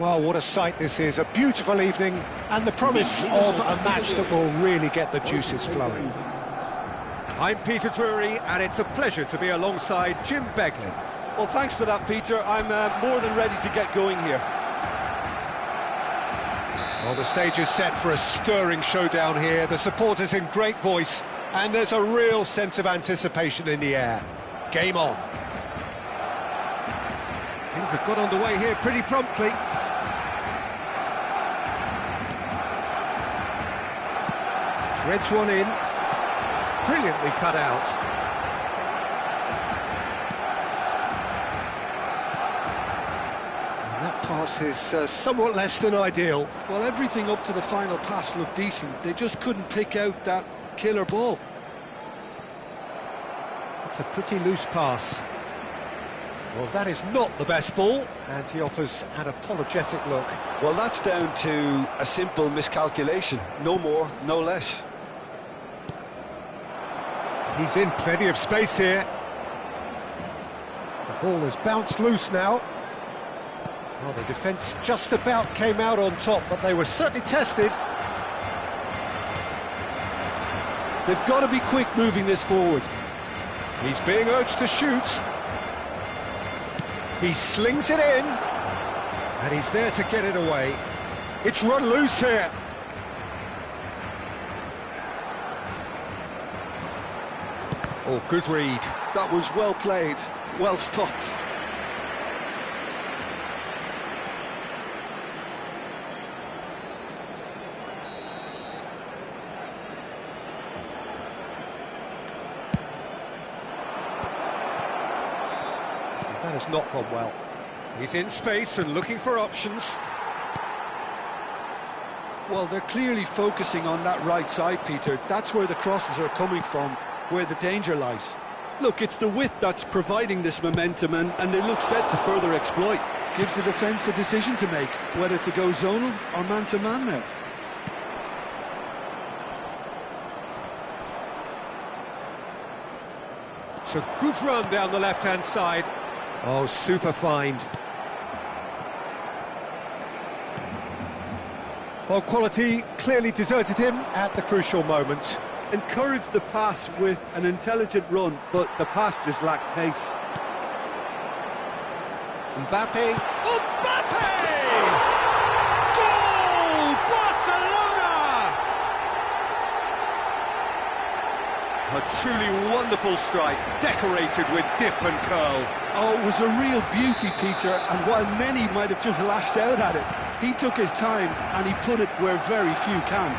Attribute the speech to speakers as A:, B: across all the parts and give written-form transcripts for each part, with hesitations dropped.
A: Well, what a sight this is. A beautiful evening and the promise of a match that will really get the juices flowing.
B: I'm Peter Drury, and it's a pleasure to be alongside Jim Beglin.
C: Well, thanks for that, Peter. I'm more than ready to get going here.
A: Well, the stage is set for a stirring showdown here. The supporters in great voice, and there's a real sense of anticipation in the air. Game on.
B: Things have got underway here pretty promptly. Threads one in. Brilliantly cut out.
A: And that pass is somewhat less than ideal.
C: Well, everything up to the final pass looked decent. They just couldn't pick out that killer ball.
A: It's a pretty loose pass. Well, that is not the best ball, and he offers an apologetic look.
C: Well, that's down to a simple miscalculation. No more, no less.
A: He's in plenty of space here. The ball has bounced loose now. Well, the defence just about came out on top, but they were certainly tested.
C: They've got to be quick moving this forward.
A: He's being urged to shoot. He slings it in, and he's there to get it away. It's run loose here. Oh, good read.
C: That was well played, well stopped.
A: That has not gone well.
B: He's in space and looking for options.
C: Well, they're clearly focusing on that right side, Peter. That's where the crosses are coming from, where the danger lies. Look, it's the width that's providing this momentum, and they look set to further exploit. Gives the defence a decision to make, whether to go zonal or man-to-man now.
B: It's a good run down the left-hand side.
A: Oh, super find. Well, quality clearly deserted him at the crucial moment.
C: Encouraged the pass with an intelligent run, but the pass just lacked pace.
A: Mbappe.
B: Mbappe! Goal! Barcelona! A truly wonderful strike, decorated with dip and curl.
C: Oh, it was a real beauty, Peter, and while many might have just lashed out at it, he took his time and he put it where very few can.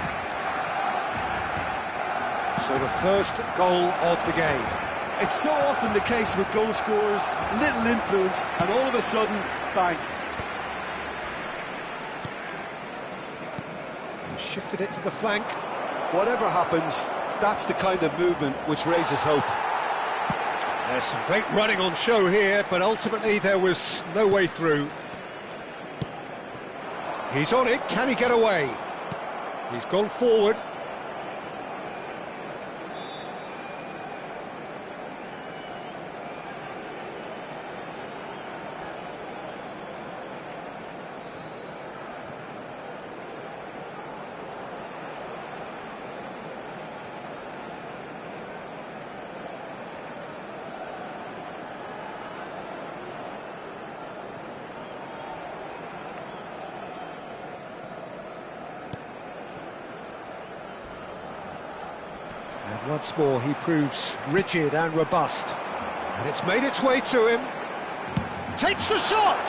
A: So the first goal of the game.
C: It's so often the case with goal scorers, little influence, and all of a sudden, bang.
A: Shifted it to the flank.
C: Whatever happens, that's the kind of movement which raises hope.
A: There's some great running on show here, but ultimately there was no way through. He's on it, can he get away? He's gone forward. And once more he proves rigid and robust. And it's made its way to him. Takes the shot!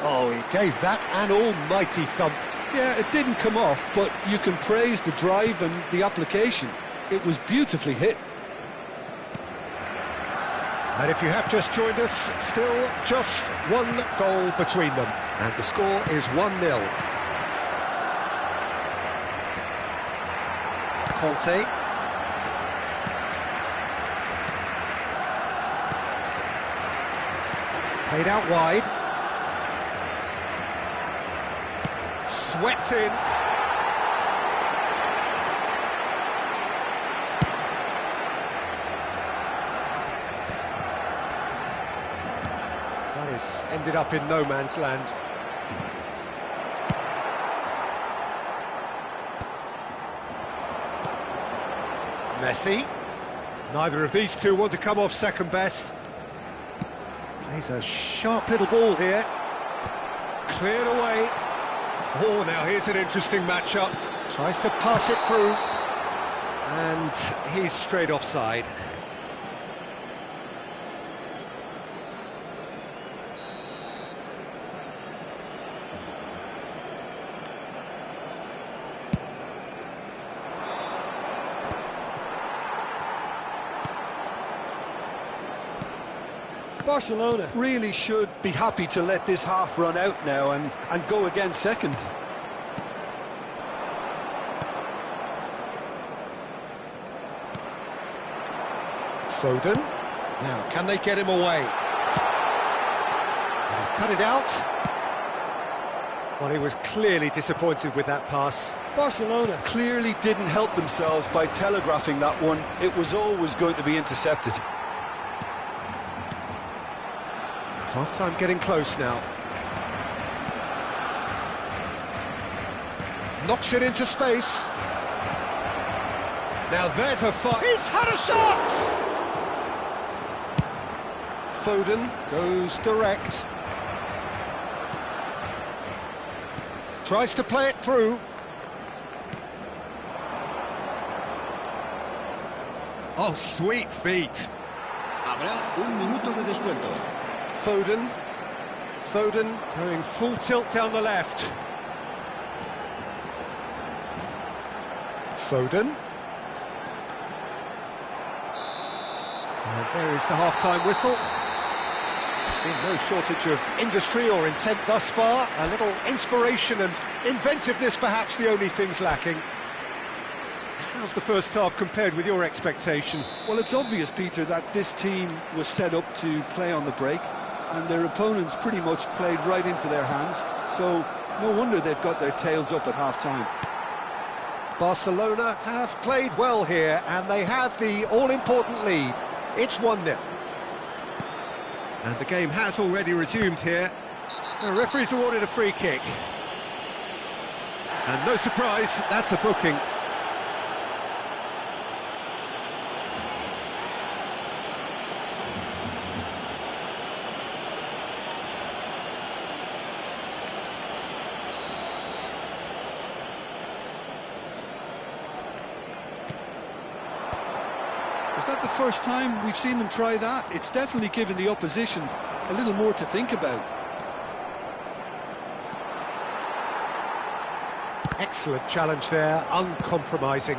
A: Oh, he gave that an almighty thump.
C: Yeah, it didn't come off, but you can praise the drive and the application. It was beautifully hit.
A: And if you have just joined us, still just one goal between them.
B: And the score is 1-0. Conte.
A: Played out wide.
B: Swept in.
A: That is ended up in no man's land.
B: Messi.
A: Neither of these two want to come off second best. Plays a sharp little ball here.
B: Cleared away. Oh, now here's an interesting matchup.
A: Tries to pass it through. And he's straight offside.
C: Barcelona really should be happy to let this half run out now and go again second.
A: Foden. Now, can they get him away? And he's cut it out. Well, he was clearly disappointed with that pass.
C: Barcelona clearly didn't help themselves by telegraphing that one. It was always going to be intercepted.
A: Half-time getting close now. Knocks it into space. Now there's a fire. He's had a shot! Foden goes direct. Tries to play it through.
B: Oh, sweet feet.
D: Habrá un minuto de descuento.
A: Foden going full tilt down the left. Foden. And there is the half-time whistle. There's been no shortage of industry or intent thus far. A little inspiration and inventiveness, perhaps the only things lacking. How's the first half compared with your expectation?
C: Well, it's obvious, Peter, that this team was set up to play on the break, and their opponents pretty much played right into their hands, so no wonder they've got their tails up at half-time.
A: Barcelona have played well here, and they have the all-important lead. It's 1-0.
B: And the game has already resumed here.
A: The referee's awarded a free kick.
B: And no surprise, that's a booking.
C: Is that the first time we've seen them try that? It's definitely given the opposition a little more to think about.
A: Excellent challenge there, uncompromising.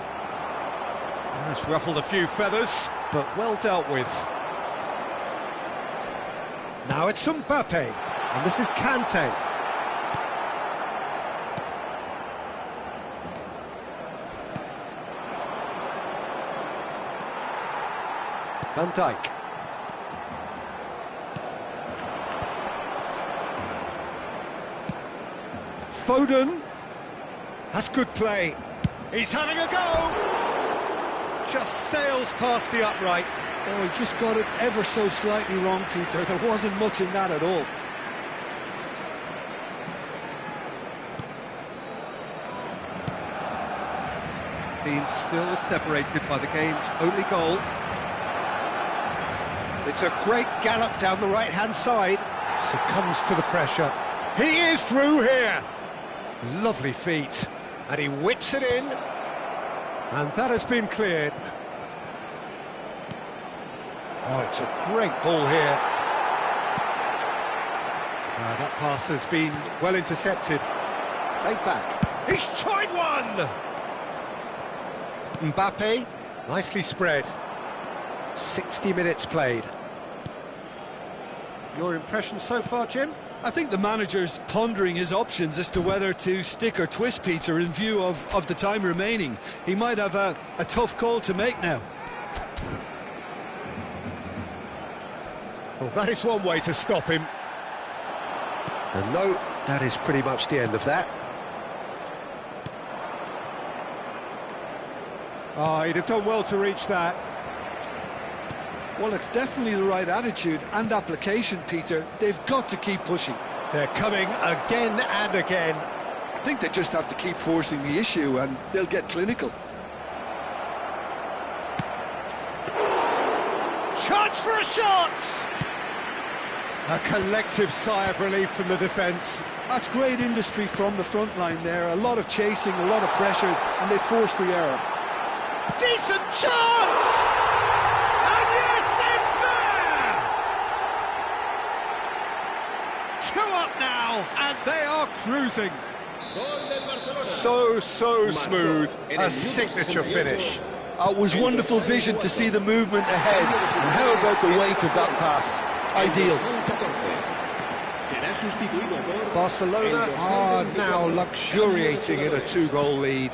B: That's ruffled a few feathers,
A: But well dealt with. Now it's Mbappe, and this is Kante. Van Dijk. Foden. That's good play. He's having a go. Just sails past the upright.
C: Oh, he just got it ever so slightly wrong, Peter. There wasn't much in that at all.
B: team still separated by the game's only goal.
A: It's a great gallop down the right-hand side. Succumbs to the pressure. He is through here. Lovely feet. And he whips it in. And that has been cleared. Oh, it's a great ball here. That pass has been well intercepted. Played back. He's tried one! Mbappe, nicely spread. 60 minutes played. Your impression so far, Jim?
C: I think the manager's pondering his options as to whether to stick or twist Peter in view of the time remaining. He might have a tough call to make now.
A: Well, that is one way to stop him. And no, that is pretty much the end of that. Oh, he'd have done well to reach that.
C: Well, it's definitely the right attitude and application, Peter. They've got to keep pushing.
A: They're coming again and again.
C: I think they just have to keep forcing the issue and they'll get clinical.
A: Chance for a shot! A collective sigh of relief from the defence.
C: That's great industry from the front line there. A lot of chasing, a lot of pressure, and they forced the error.
A: Decent chance! And yes, it's there! 2 up now, and they are cruising. So smooth, a signature finish.
C: It was wonderful vision to see the movement ahead. And how about the weight of that pass? Ideal.
A: Barcelona are now luxuriating in a 2-goal lead.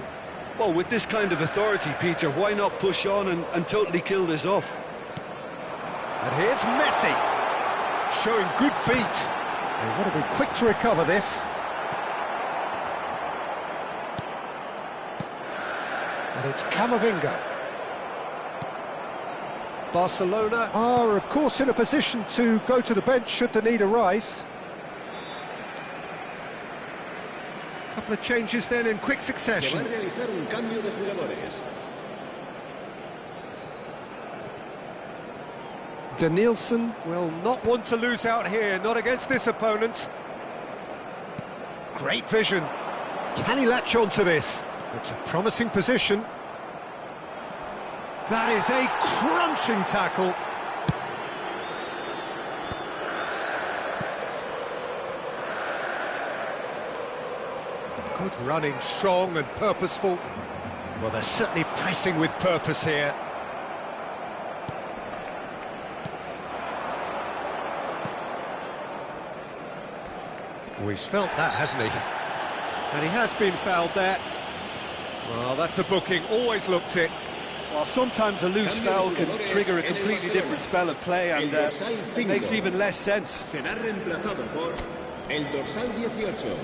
C: Well, with this kind of authority, Peter, why not push on and totally kill this off?
A: And here's Messi, showing good feet. They want to be quick to recover this. And it's Camavinga. Barcelona are, of course, in a position to go to the bench should the need arise. Couple of changes then in quick succession. Danielson will not want to lose out here, not against this opponent. Great vision. Can he latch on to this? It's a promising position. That is a crunching tackle. Good running, strong and purposeful. Well, they're certainly pressing with purpose here. Oh, he's felt that, hasn't he? And he has been fouled there. Well, that's a booking, always looked it.
C: Well, sometimes a loose foul can trigger a completely different spell of play, and it makes even less sense.
D: Será reemplazado por el dorsal 18.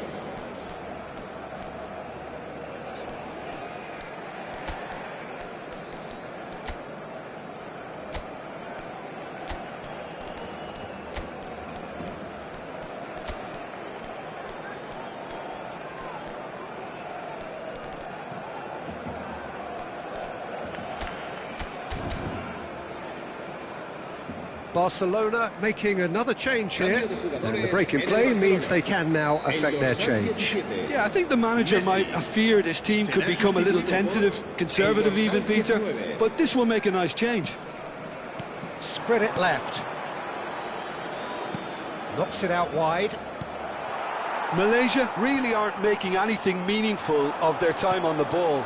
A: Barcelona making another change here, and the break in play means they can now affect their change.
C: Yeah, I think the manager might have feared his team could become a little tentative, conservative even, Peter, but this will make a nice change.
A: Spread it left. Knocks it out wide.
C: Malaysia really aren't making anything meaningful of their time on the ball.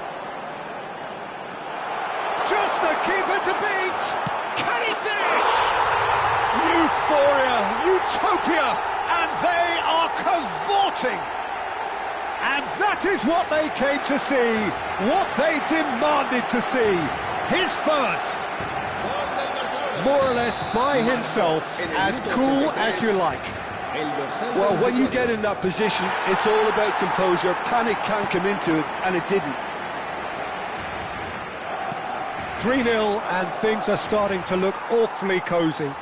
A: Just the keeper to beat! Can he finish? Euphoria, utopia, and they are cavorting. And that is what they came to see, what they demanded to see. His first, more or less by himself, as cool as you like.
C: Well, when you get in that position, it's all about composure. Panic can't come into it, and it didn't.
A: 3-0, and things are starting to look awfully cosy.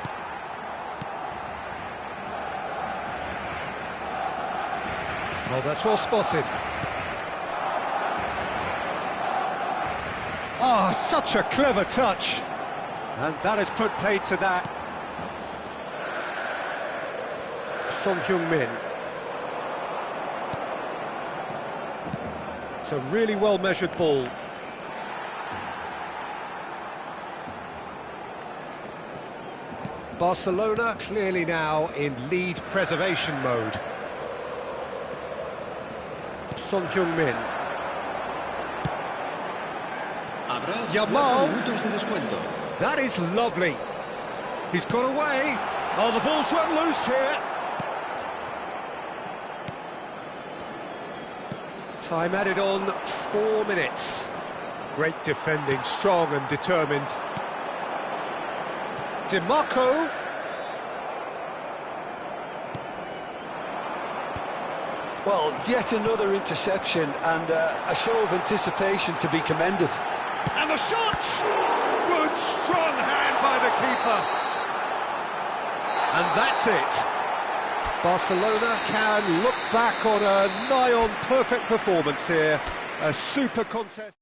A: Oh, that's well spotted. Ah, such a clever touch. And that has put paid to that. Son Heung-min. It's a really well-measured ball. Barcelona clearly now in lead preservation mode. Son Heung-min.
D: Habrá
A: Yamal.
D: 4 minutos de descuento.
A: That is lovely. He's got away. Oh, the ball's run loose here. Time added on, 4 minutes. Great defending, strong and determined. DiMarco.
C: Well, yet another interception and a show of anticipation to be commended.
A: And the shot! Good, strong hand by the keeper. And that's it. Barcelona can look back on a nigh-on perfect performance here. A super contest.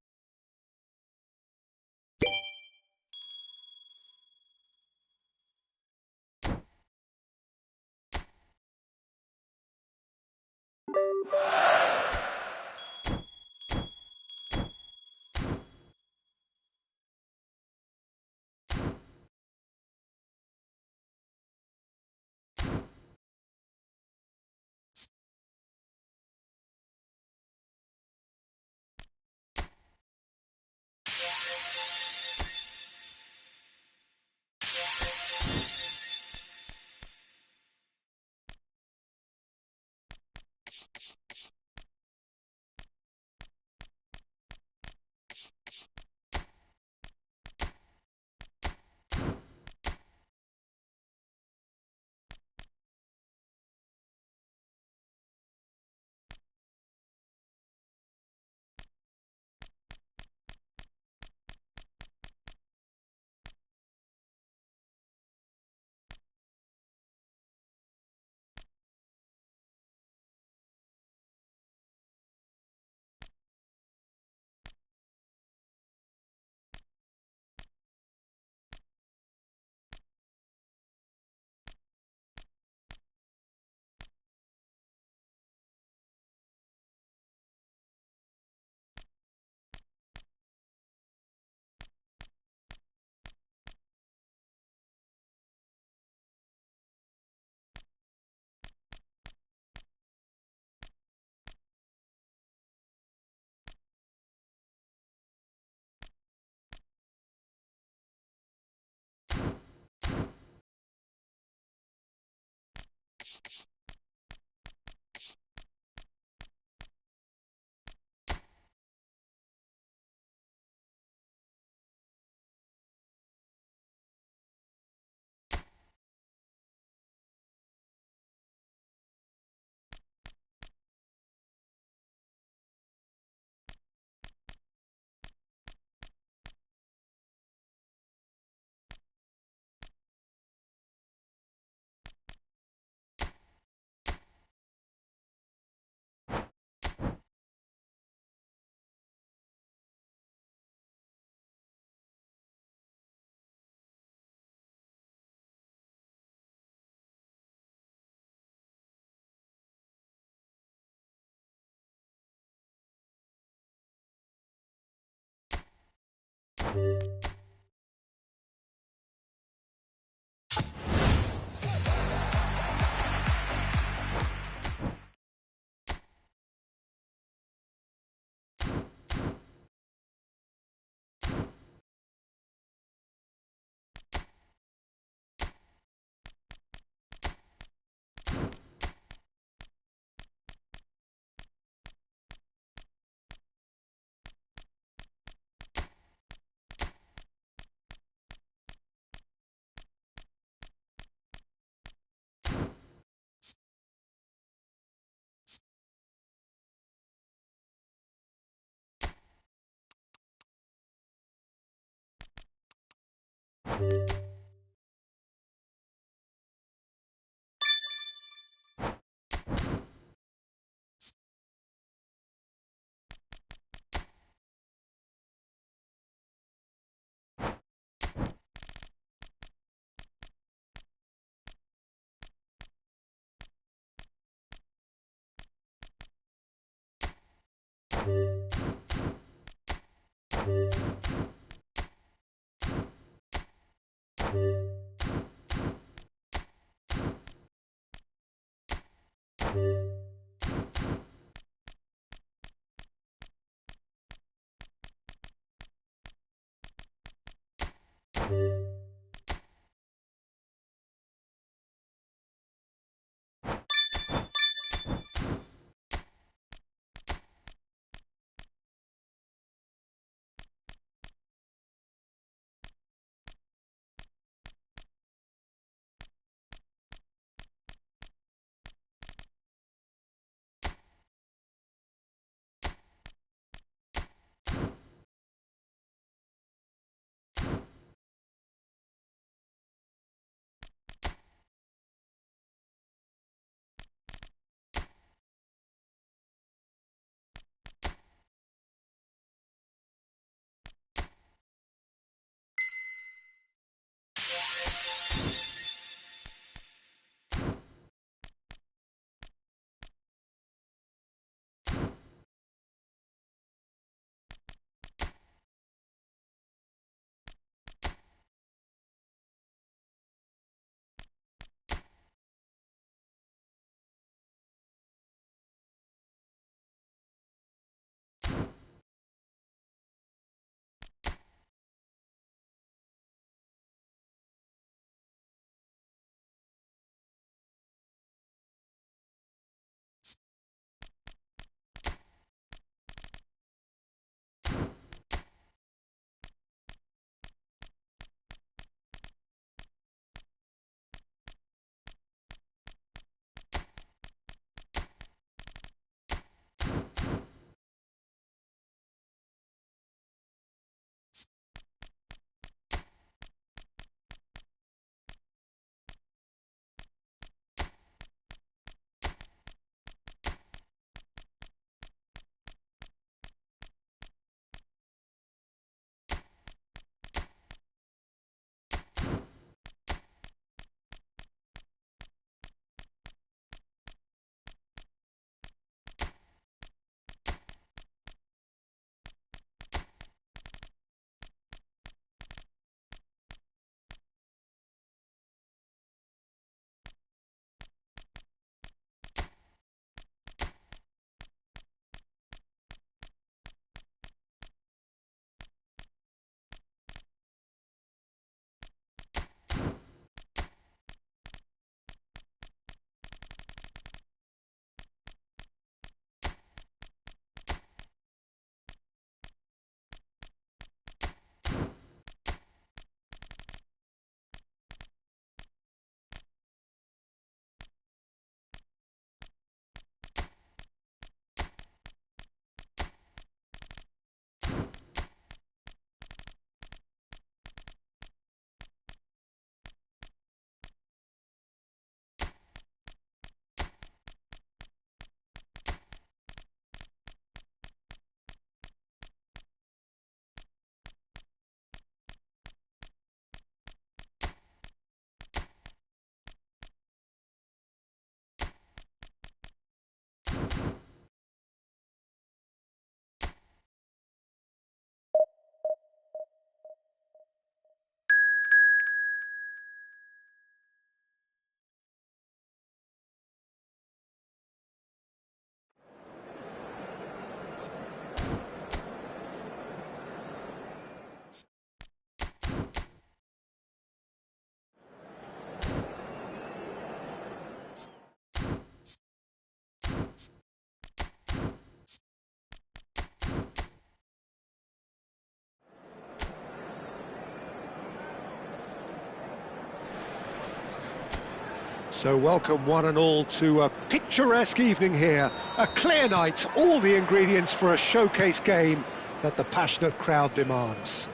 A: So welcome one and all to a picturesque evening here. A clear night, all the ingredients for a showcase game that the passionate crowd demands.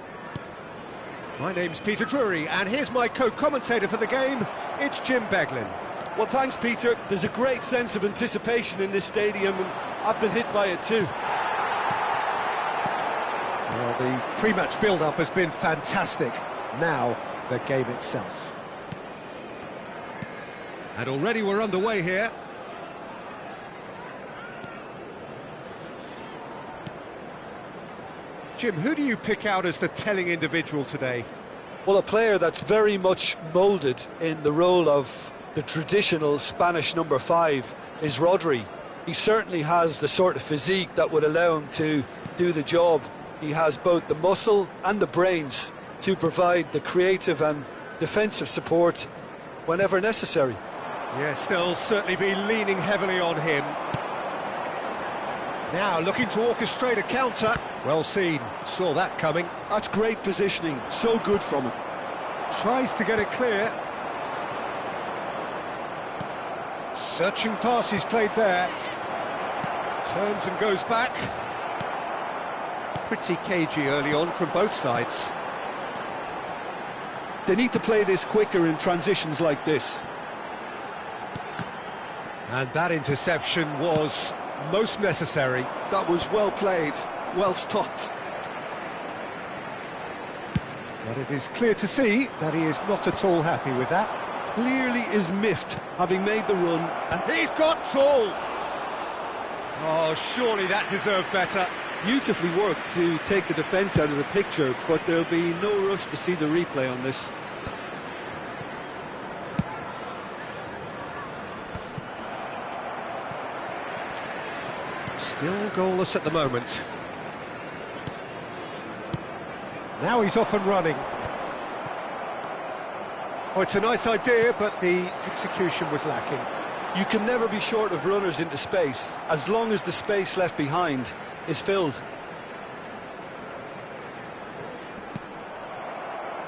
A: My name's Peter Drury, and here's my co-commentator for the game, it's Jim Beglin.
C: Well, thanks, Peter. There's a great sense of anticipation in this stadium, and I've been hit by it too.
A: Well, the pre-match build-up has been fantastic. Now, the game itself. And already we're underway here. Jim, who do you pick out as the telling individual today?
C: Well, a player that's very much moulded in the role of the traditional Spanish number 5 is Rodri. He certainly has the sort of physique that would allow him to do the job. He has both the muscle and the brains to provide the creative and defensive support whenever necessary.
A: Yes, they'll certainly be leaning heavily on him. Now looking to orchestrate a counter. Well seen, saw that coming.
C: That's great positioning, so good from him.
A: Tries to get it clear. Searching pass he's played there. Turns and goes back. Pretty cagey early on from both sides.
C: They need to play this quicker in transitions like this.
A: And that interception was most necessary.
C: That was well played, well stopped.
A: But it is clear to see that he is not at all happy with that.
C: Clearly is miffed, having made the run.
A: And he's got tall! Oh, surely that deserved better.
C: Beautifully worked to take the defence out of the picture, but there'll be no rush to see the replay on this.
A: Still goalless at the moment. Now he's off and running. Oh, it's a nice idea, but the execution was lacking.
C: You can never be short of runners into space, as long as the space left behind is filled.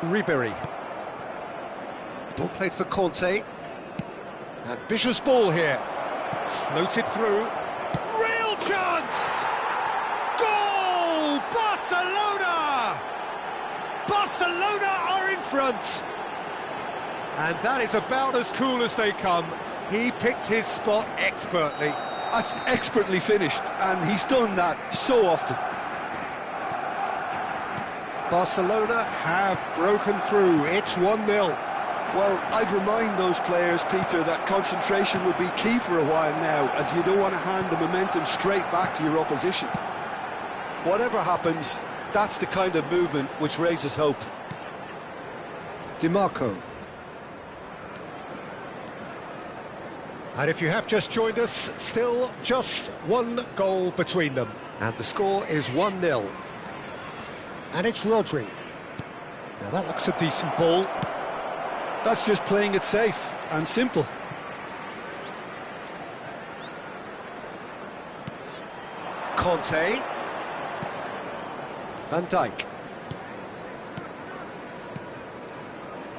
A: Ribery. Ball played for Conte. Ambitious ball here. Floated through. Real chance! Goal! Barcelona! Barcelona are in front. And that is about as cool as they come. He picked his spot expertly.
C: That's expertly finished, and he's done that so often.
A: Barcelona have broken through. It's 1-0.
C: Well, I'd remind those players, Peter, that concentration will be key for a while now, as you don't want to hand the momentum straight back to your opposition. Whatever happens, that's the kind of movement which raises hope.
A: DiMarco. And if you have just joined us, still just one goal between them. And the score is 1-0. And it's Rodri. Now that looks a decent ball.
C: That's just playing it safe and simple.
A: Conte. Van Dijk.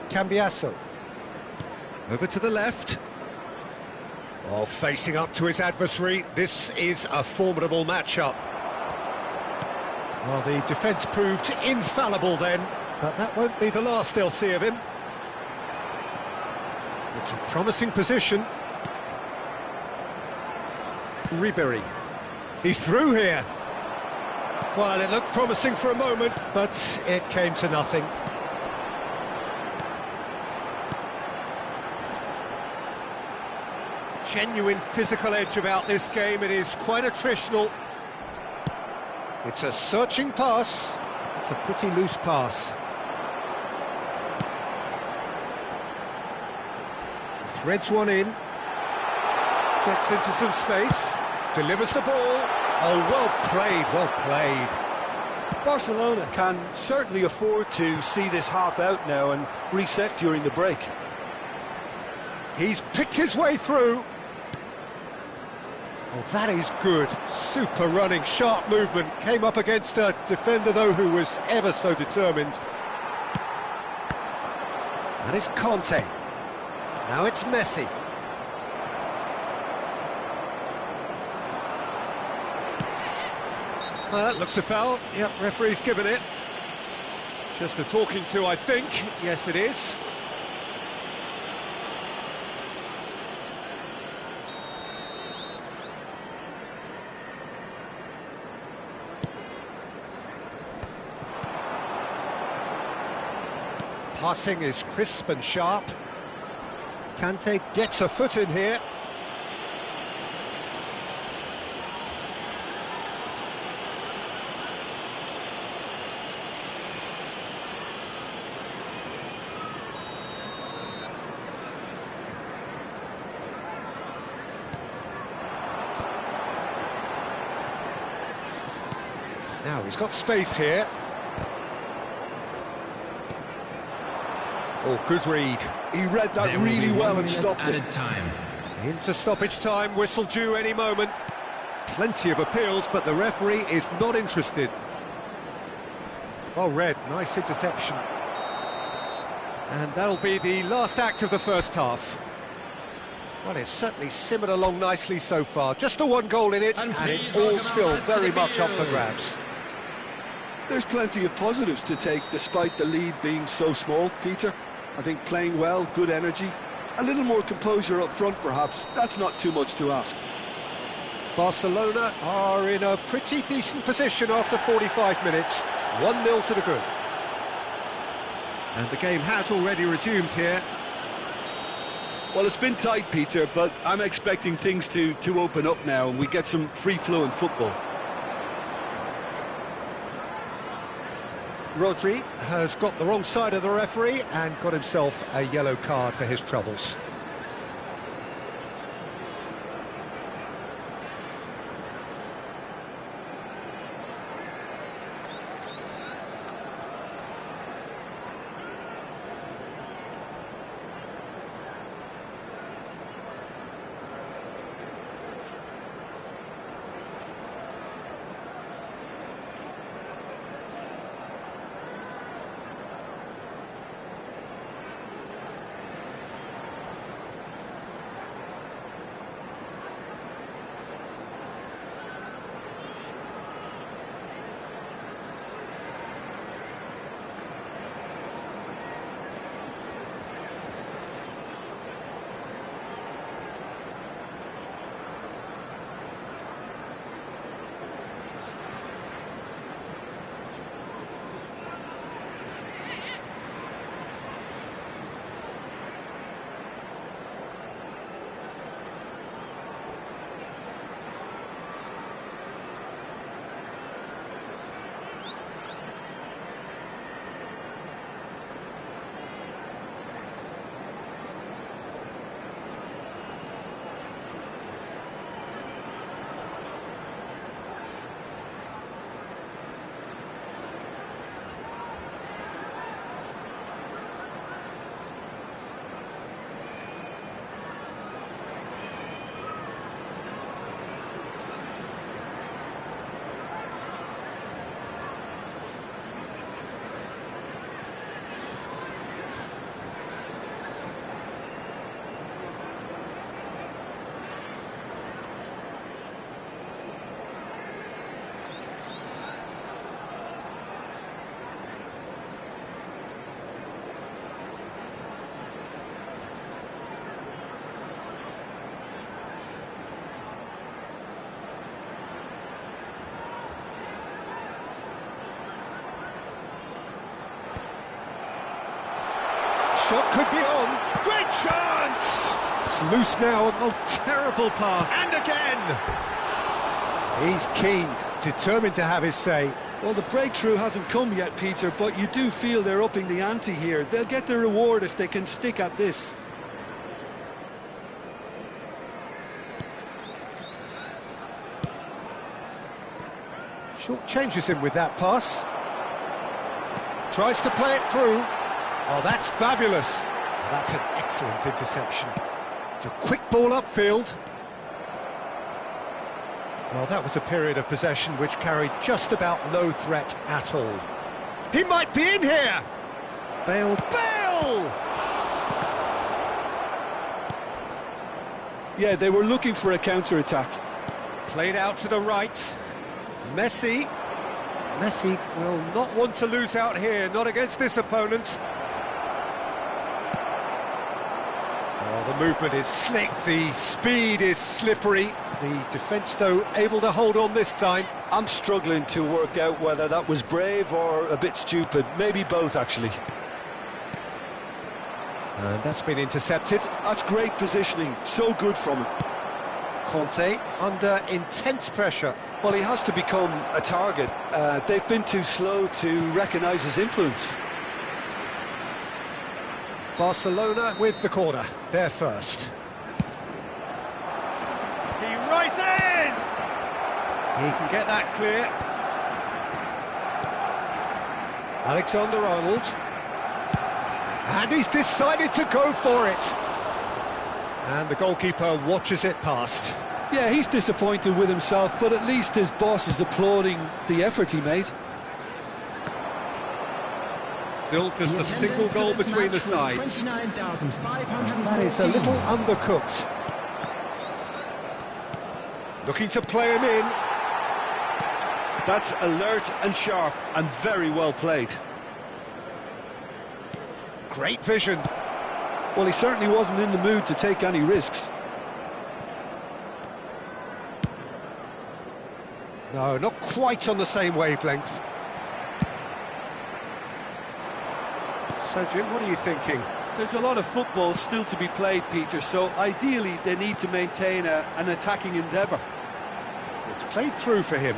A: Cambiasso. Over to the left. Oh, facing up to his adversary. This is a formidable matchup. Well, the defence proved infallible then, but that won't be the last they'll see of him. It's a promising position. Ribery. He's through here. Well, it looked promising for a moment, but it came to nothing. Genuine physical edge about this game. It is quite attritional. It's a searching pass. It's a pretty loose pass. Threads one in. Gets into some space. Delivers the ball. Oh, well played, well played.
C: Barcelona can certainly afford to see this half out now and reset during the break.
A: He's picked his way through. Oh, that is good. Super running, sharp movement. Came up against a defender, though, who was ever so determined. That is Conte. Now it's Messi. Well, that looks a foul. Yep, referee's given it. Just a talking to, I think. Yes, it is. Passing is crisp and sharp. Kante gets a foot in here. Now he's got space here. Oh, good read.
C: He read that really well and stopped it.
D: Time.
A: Into stoppage time, whistle due any moment. Plenty of appeals, but the referee is not interested. Well read, nice interception. And that'll be the last act of the first half. Well, it's certainly simmered along nicely so far. Just the one goal in it, and it's all still very much up for grabs.
C: There's plenty of positives to take despite the lead being so small, Peter. I think playing well, good energy, a little more composure up front perhaps, that's not too much to ask.
A: Barcelona are in a pretty decent position after 45 minutes. 1-0 to the good. And the game has already resumed here.
C: Well, it's been tight, Peter, but I'm expecting things to open up now and we get some free-flowing football.
A: Rodri has got the wrong side of the referee and got himself a yellow card for his troubles. Shot could be on. Great chance! It's loose now. Oh, terrible pass. And again! He's keen, determined to have his say.
C: Well, the breakthrough hasn't come yet, Peter, but you do feel they're upping the ante here. They'll get their reward if they can stick at this.
A: Short changes him with that pass. Tries to play it through. Oh, that's fabulous. That's an excellent interception. It's a quick ball upfield. Well, that was a period of possession which carried just about no threat at all. He might be in here! Bale!
C: Yeah, they were looking for a counter-attack.
A: Played out to the right. Messi will not want to lose out here, not against this opponent. Oh, the movement is slick, the speed is slippery. The defence, though, able to hold on this time.
C: I'm struggling to work out whether that was brave or a bit stupid. Maybe both, actually.
A: And that's been intercepted.
C: That's great positioning. So good from him.
A: Conte under intense pressure.
C: Well, he has to become a target. They've been too slow to recognise his influence.
A: Barcelona with the corner. They're first. He rises! He can get that clear. Alexander-Arnold. And he's decided to go for it. And the goalkeeper watches it past.
C: Yeah, he's disappointed with himself, but at least his boss is applauding the effort he made.
A: Still just a single goal between the sides. That is a little undercooked. Looking to play him in.
C: That's alert and sharp and very well played.
A: Great vision.
C: Well, he certainly wasn't in the mood to take any risks.
A: No, not quite on the same wavelength. So, Jim, what are you thinking?
C: There's a lot of football still to be played, Peter, so ideally they need to maintain an attacking endeavour.
A: It's played through for him.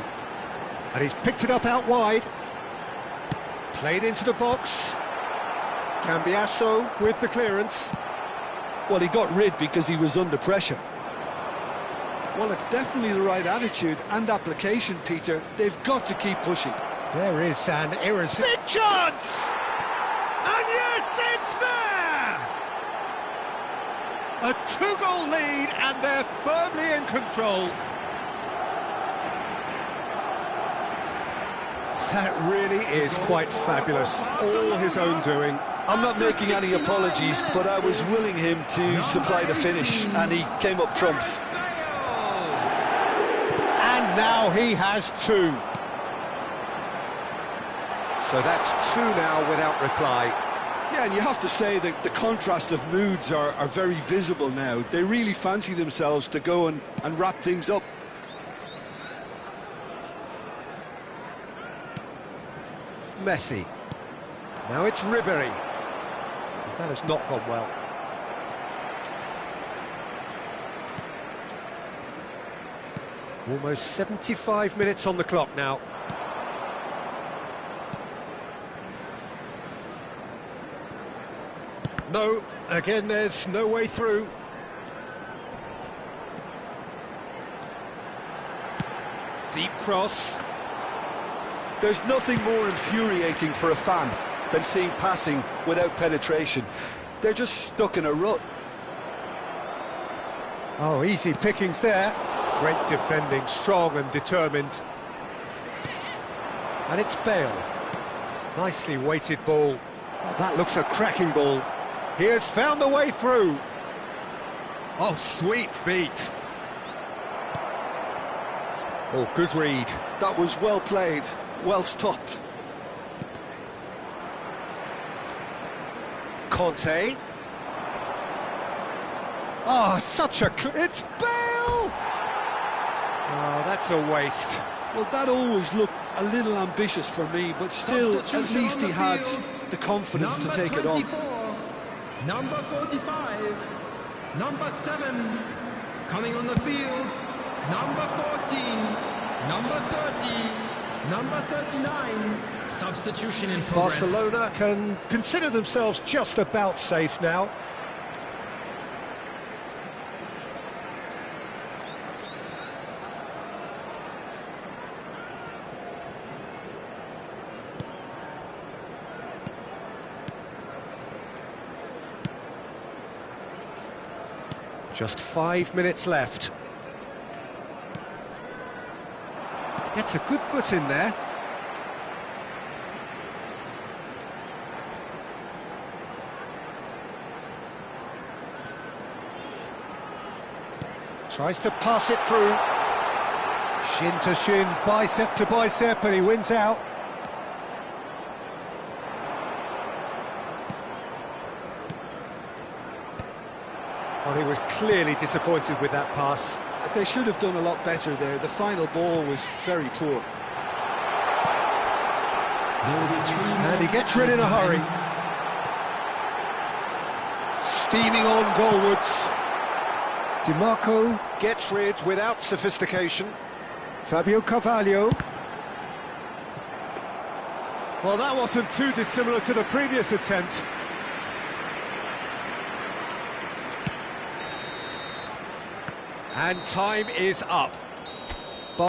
A: And he's picked it up out wide. Played into the box. Cambiasso with the clearance.
C: Well, he got rid because he was under pressure. Well, it's definitely the right attitude and application, Peter. They've got to keep pushing.
A: There is an irresistible big chance! And yes, it's there! A two-goal lead, and they're firmly in control. That really is quite fabulous. All his own doing.
C: I'm not making any apologies, but I was willing him to supply the finish, and he came up trumps.
A: And now he has two. So that's two now without reply.
C: Yeah, and you have to say that the contrast of moods are very visible now. They really fancy themselves to go and wrap things up.
A: Messi. Now it's Ribery. That has not gone well. Almost 75 minutes on the clock now. No, again there's no way through. Deep cross.
C: There's nothing more infuriating for a fan than seeing passing without penetration. They're just stuck in a rut.
A: Oh, easy pickings there. Great defending, strong and determined. And it's Bale. Nicely weighted ball. Oh, that looks a cracking ball. He has found the way through. Oh, sweet feet. Oh, good read.
C: That was well played, well stopped.
A: Conte. Oh, such a... It's Bale! Oh, that's a waste.
C: Well, that always looked a little ambitious for me, but still, at least he had the confidence to take it on.
E: Number 45, number 7, coming on the field, number 14, number 30, number 39, substitution in progress.
A: Barcelona can consider themselves just about safe now. Just 5 minutes left. Gets a good foot in there. Tries to pass it through. Shin to shin, bicep to bicep, and he wins out. Well, he was clearly disappointed with that pass.
C: They should have done a lot better there. The final ball was very poor.
A: And he gets rid in a hurry. Steaming on goalwards. DiMarco gets rid without sophistication. Fabio Carvalho. Well, that wasn't too dissimilar to the previous attempt. And time is up.